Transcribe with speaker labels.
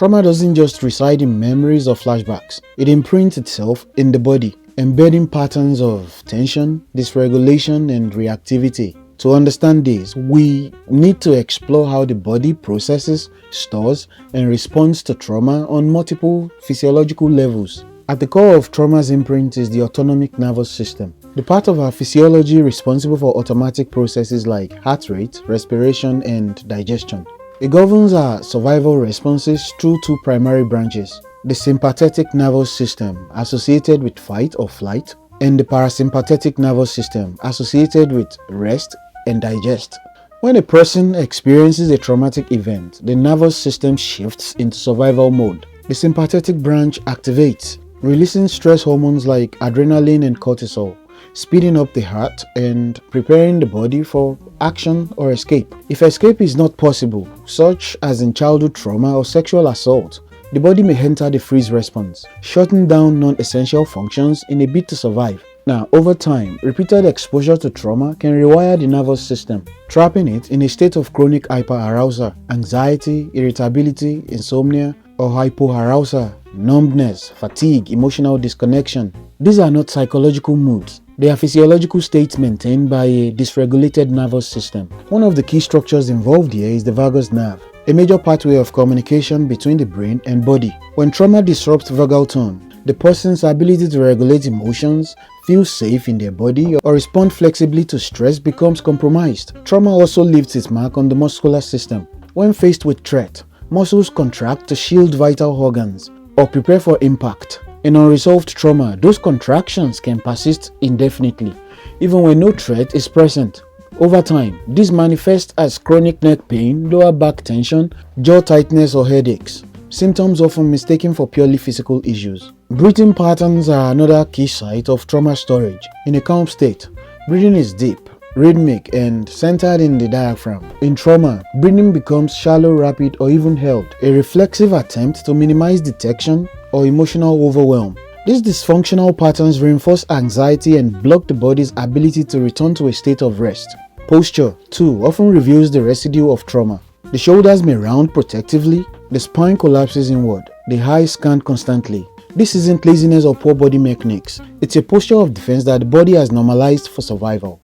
Speaker 1: Trauma doesn't just reside in memories or flashbacks, it imprints itself in the body, embedding patterns of tension, dysregulation, and reactivity. To understand this, we need to explore how the body processes, stores, and responds to trauma on multiple physiological levels. At the core of trauma's imprint is the autonomic nervous system, the part of our physiology responsible for automatic processes like heart rate, respiration, and digestion. It governs our survival responses through two primary branches: the sympathetic nervous system, associated with fight or flight, and the parasympathetic nervous system, associated with rest and digest. When a person experiences a traumatic event, the nervous system shifts into survival mode. The sympathetic branch activates, releasing stress hormones like adrenaline and cortisol, speeding up the heart and preparing the body for action or escape. If escape is not possible, such as in childhood trauma or sexual assault, the body may enter the freeze response, shutting down non-essential functions in a bid to survive. Now, over time, repeated exposure to trauma can rewire the nervous system, trapping it in a state of chronic hyperarousal, anxiety, irritability, insomnia, or hypoarousal, numbness, fatigue, emotional disconnection. These are not psychological moods. They are physiological states maintained by a dysregulated nervous system. One of the key structures involved here is the vagus nerve, a major pathway of communication between the brain and body. When trauma disrupts vagal tone, the person's ability to regulate emotions, feel safe in their body, or respond flexibly to stress becomes compromised. Trauma also leaves its mark on the muscular system. When faced with threat, muscles contract to shield vital organs or prepare for impact. In unresolved trauma, those contractions can persist indefinitely, even when no threat is present. Over time, this manifests as chronic neck pain, lower back tension, jaw tightness, or headaches, symptoms often mistaken for purely physical issues. Breathing patterns are another key site of trauma storage. In a calm state, breathing is deep, rhythmic, and centered in the diaphragm. In trauma, breathing becomes shallow, rapid, or even held, a reflexive attempt to minimize detection or emotional overwhelm. These dysfunctional patterns reinforce anxiety and block the body's ability to return to a state of rest. Posture, too, often reveals the residue of trauma. The shoulders may round protectively, the spine collapses inward, the eyes scan constantly. This isn't laziness or poor body mechanics. It's a posture of defense that the body has normalized for survival.